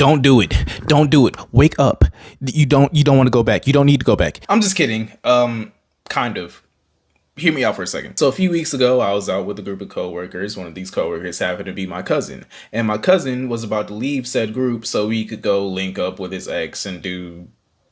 Don't do it. Don't do it. Wake up. You don't want to go back. You don't need to go back. I'm just kidding. Kind of. Hear me out for a second. So a few weeks ago, I was out with a group of coworkers. One of these coworkers happened to be my cousin. And my cousin was about to leave said group so he could go link up with his ex and do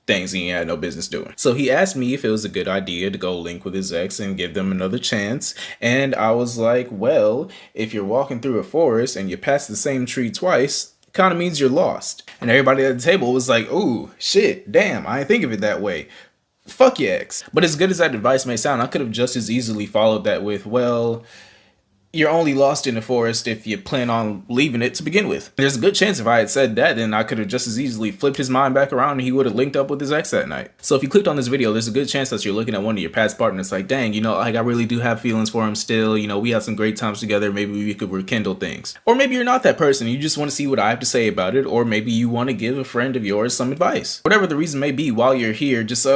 things he had no business doing. So he asked me if it was a good idea to go link with his ex and give them another chance. And I was like, well, if you're walking through a forest and you pass the same tree twice, it kind of means you're lost. And everybody at the table was like, ooh, shit, damn, I didn't think of it that way. Fuck your ex. But as good as that advice may sound, I could have just as easily followed that with, well, you're only lost in the forest if you plan on leaving it to begin with. There's a good chance if I had said that, then I could have just as easily flipped his mind back around and he would have linked up with his ex that night. So if you clicked on this video, there's a good chance that you're looking at one of your past partners like, dang, you know, like I really do have feelings for him still. You know, we had some great times together. Maybe we could rekindle things. Or maybe you're not that person. You just want to see what I have to say about it. Or maybe you want to give a friend of yours some advice. Whatever the reason may be, while you're here, just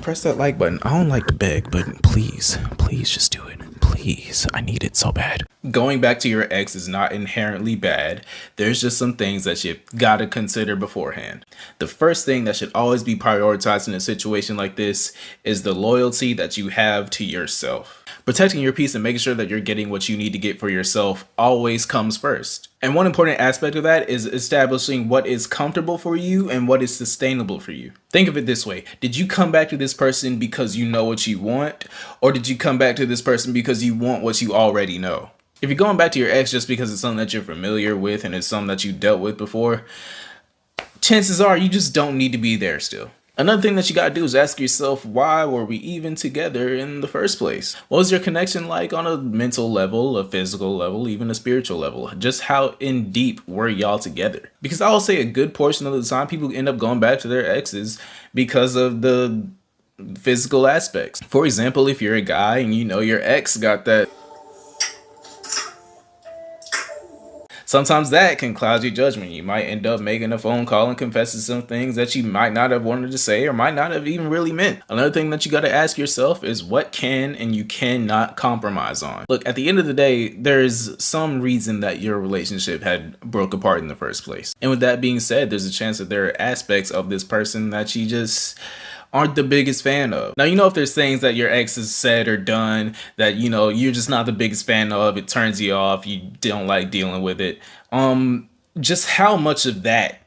press that like button. I don't like to beg, but please just do it. Please, I need it so bad. Going back to your ex is not inherently bad. There's just some things that you gotta consider beforehand. The first thing that should always be prioritized in a situation like this is the loyalty that you have to yourself. Protecting your peace and making sure that you're getting what you need to get for yourself always comes first. And one important aspect of that is establishing what is comfortable for you and what is sustainable for you. Think of it this way. Did you come back to this person because you know what you want? Or did you come back to this person because you want what you already know? If you're going back to your ex just because it's something that you're familiar with and it's something that you dealt with before, chances are you just don't need to be there still. Another thing that you gotta do is ask yourself, why were we even together in the first place? What was your connection like on a mental level, a physical level, even a spiritual level? Just how in deep were y'all together? Because I will say a good portion of the time people end up going back to their exes because of the physical aspects. For example, if you're a guy and you know your ex got that, sometimes that can cloud your judgment. You might end up making a phone call and confessing some things that you might not have wanted to say or might not have even really meant. Another thing that you got to ask yourself is what can and you cannot compromise on. Look, at the end of the day, there's some reason that your relationship had broke apart in the first place. And with that being said, there's a chance that there are aspects of this person that you just aren't the biggest fan of. Now, you know, if there's things that your ex has said or done that, you know, you're just not the biggest fan of, it turns you off, you don't like dealing with it. Just how much of that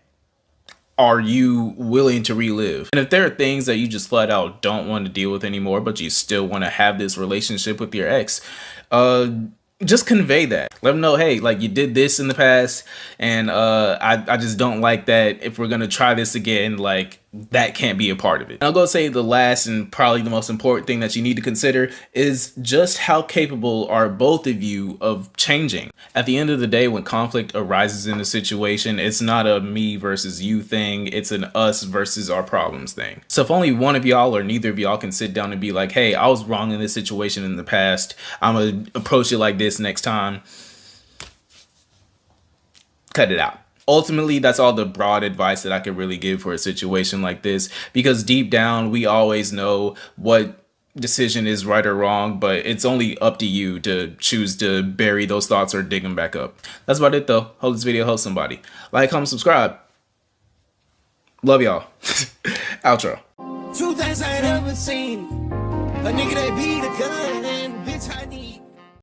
are you willing to relive? And if there are things that you just flat out don't want to deal with anymore, but you still want to have this relationship with your ex, just convey that. Let them know, hey, like you did this in the past and I just don't like that. If we're gonna try this again, like that can't be a part of it. And I'll go say the last and probably the most important thing that you need to consider is just how capable are both of you of changing. At the end of the day, when conflict arises in a situation, it's not a me versus you thing, it's an us versus our problems thing. So if only one of y'all or neither of y'all can sit down and be like, hey, I was wrong in this situation in the past, I'm gonna approach it like this next time, cut it out. Ultimately, that's all the broad advice that I could really give for a situation like this, because deep down, we always know what decision is right or wrong, but it's only up to you to choose to bury those thoughts or dig them back up. That's about it, though. Hope this video helps somebody. Like, comment, subscribe. Love y'all. Outro. Two things I ain't ever seen. A nigga that beat a gun.